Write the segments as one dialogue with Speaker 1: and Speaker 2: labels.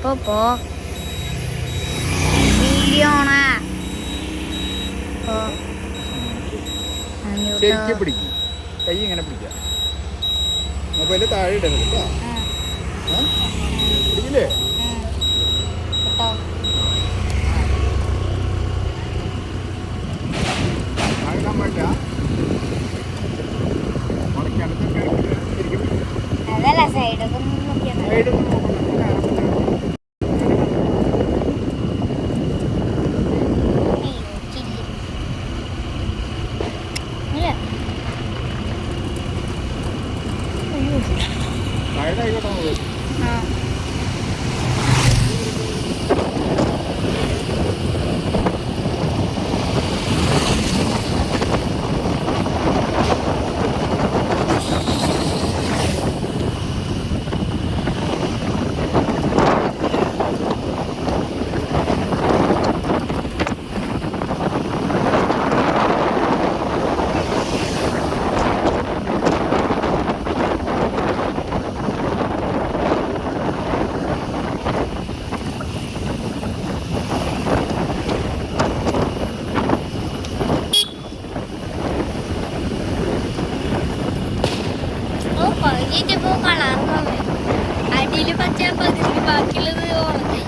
Speaker 1: പോ വീഡിയോ ഓണാ
Speaker 2: ശരിക്കും പിടിക്കും. കൈ ഇങ്ങനെ പിടിക്കാം. മൊബൈല് താഴെ ഇടരുത് കേട്ടോ. പിടിക്കില്ലേ? ആകാൻ പറ്റില്ല.
Speaker 1: അതല്ല സൈഡൊക്കെ നോക്കിയാൽ അടിയിൽ പച്ച പകുതി ബാക്കിയുള്ളത് ഓണത്തെ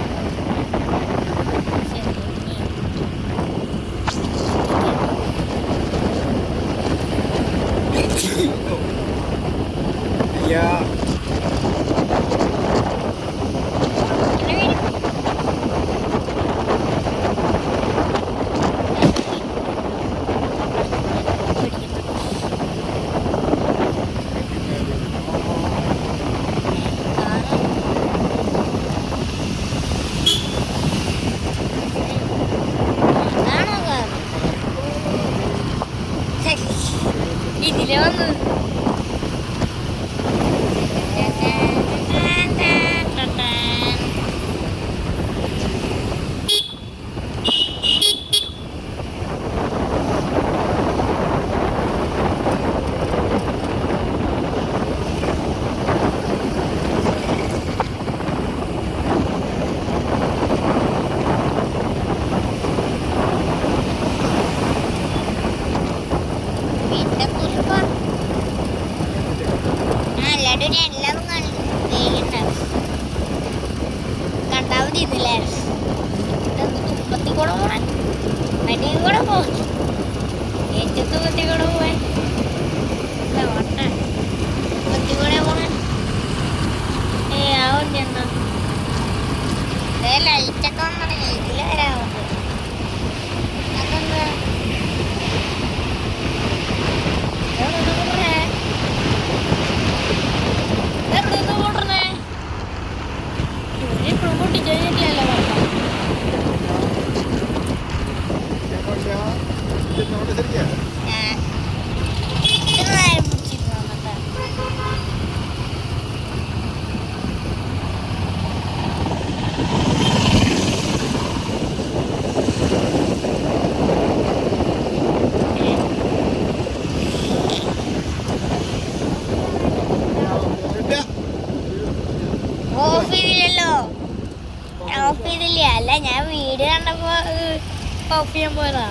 Speaker 1: ഇതിലെ വന്നത് ലൈറ്റൊക്കെ വന്നിട്ട് ഇതിൽ വരാറുണ്ട്. ഓഫ് ചെയ്തില്ല. അല്ല, ഞാൻ വീഡിയോ കണ്ടപ്പോ ഓഫ് ചെയ്യാൻ പോയതാ.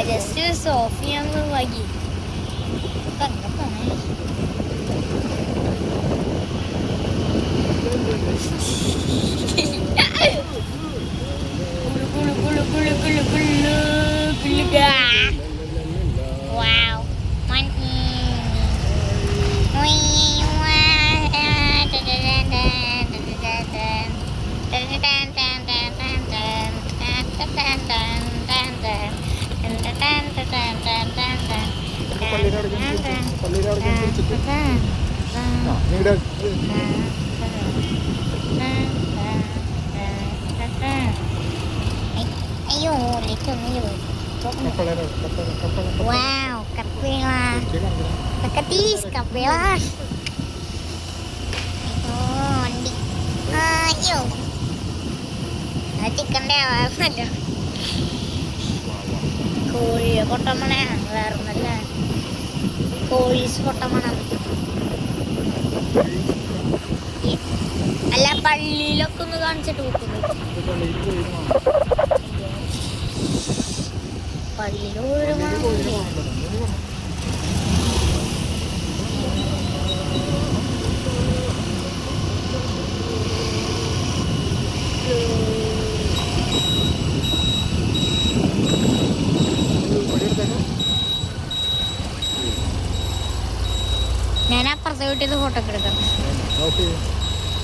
Speaker 1: ജസ്റ്റ് ഓഫ് ചെയ്യാൻ വൈകി. Wow. Ayo, lihat ni. Wow, kapela. Takatis kapela. Oh, ni. Ayo. Nanti kena apa? Koi, kota mana? Baru mana? Koi, kota mana? Ala pali പള്ളിയിലൊക്കെ ഒന്ന് കാണിച്ചിട്ട് പോകുന്നു. പള്ളിയിൽ ഒരു ഞാൻ അപ്പുറത്തെ വീട്ടിൽ ഫോട്ടോ ഒക്കെ എടുക്കാം.